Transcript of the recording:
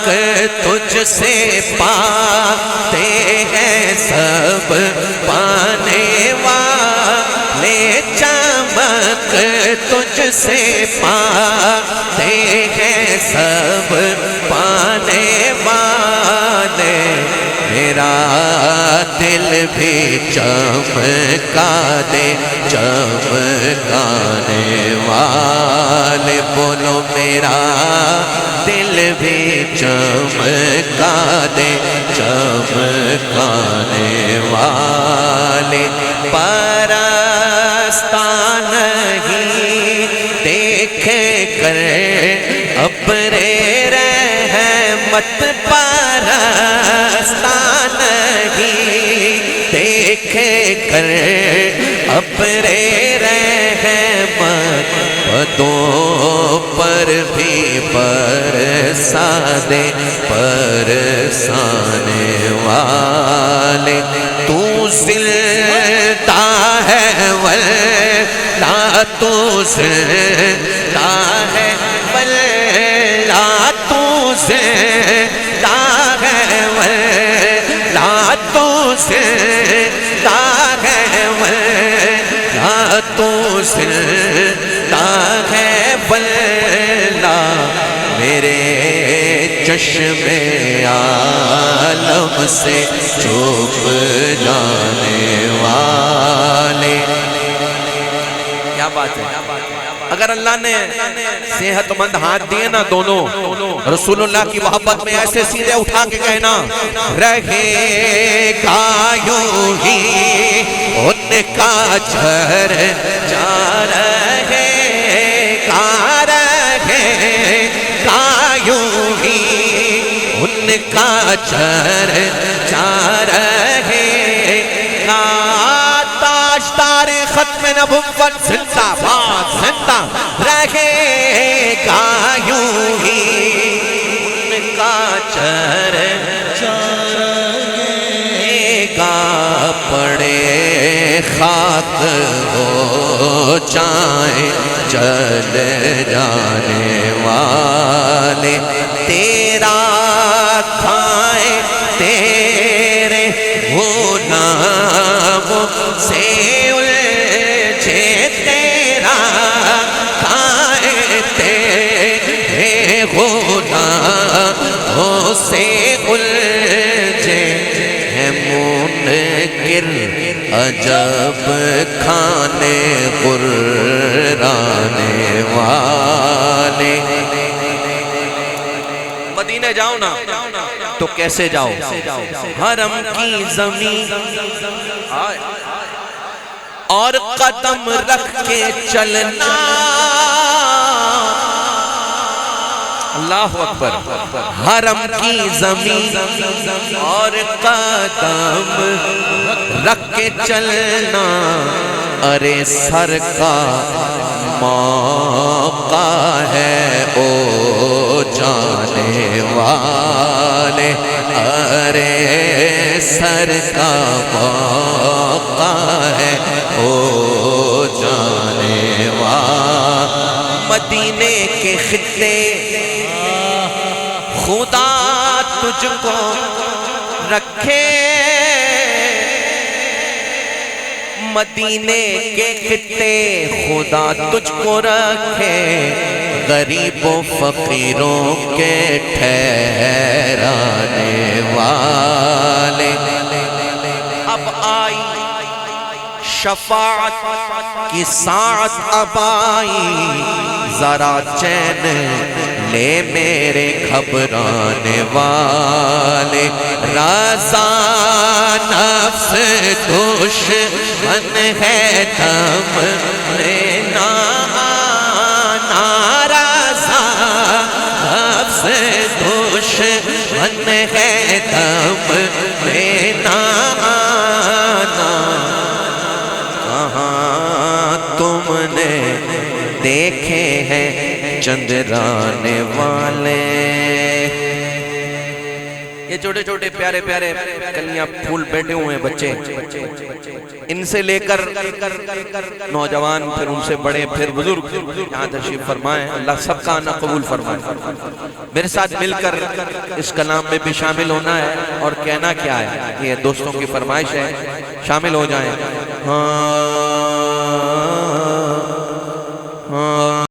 تجھ سے پاتے ہیں سب پانے والے، چمک تجھ سے پاتے ہیں سب پانے والے، میرا دل بھی چمکا دے چمکانے والے، بولو میرا دل بھی چمکا دے چمکانے والے، پرستان نہیں دیکھے کر ابرے رحمت، پرستان نہیں دیکھے کر ابرے رحمت، پدوں پر بھی برسا دے برسانے والے، تو زندہ ہے ولا تو زندہ ہے ولا تو زندہ ہے ولا تو زندہ ہے ولا تو زندہ ہے ولا، میرے چشم عالم سے چھپ جانے والے۔ کیا بات ہے! اگر اللہ نے صحت مند ہاتھ دیے نا دونوں، رسول اللہ کی محبت میں ایسے سیدھے اٹھا کے کہنا، رہے گا یوں ہی ان کا چرچا، رہے گا یوں ہی ان کا چرچا، رہے گا تاجدار ختم نبوت زندہ باد زندہ رہے گا، یوں ہی ان کا چرچا رہے گا، پڑے خاک ہو جائیں چل جانے والے، تیرا کھائیں تیرے غلام سے الجھے، تیرا کھائیں تیرے غلام سے الجھے، ہے منکر عجب کھانے قرانے والے۔ مدینے جاؤ نا تو کیسے جاؤ؟ حرم کی زمین اور قدم رکھ کے چلنا، اللہ اکبر، حرم کی زمین اور قدم رکھ کے چلنا، ارے سر کا موقع ہے او جانے والے، ارے سر کا موقع ہے او جانے والے، مدینے کے خطے خدا تجھ کو رکھے، مدینے کے خطے خدا تجھ کو رکھے، غریب و فقیروں کے ٹھہرانے والے، اب آئی شفاعت کی ساعت، اب آئی ذرا چین لے میرے گھبرانے والے، رضا نفس دشمن ہے دم لینا آنا، رضا نفس دشمن ہے دم لینا آنا، کہاں تم نے دیکھے ہیں چندرانے والے، یہ چھوٹے چھوٹے پیارے پیارے کلیاں پھول بیٹھے ہوئے ہیں بچے، ان سے لے کر نوجوان، پھر ان سے بڑے، پھر بزرگ یہاں تشریف فرمائیں۔ اللہ سب کا آنا قبول فرمائے۔ میرے ساتھ مل کر اس کلام میں بھی شامل ہونا ہے اور کہنا کیا ہے، یہ دوستوں کی فرمائش ہے، شامل ہو جائیں۔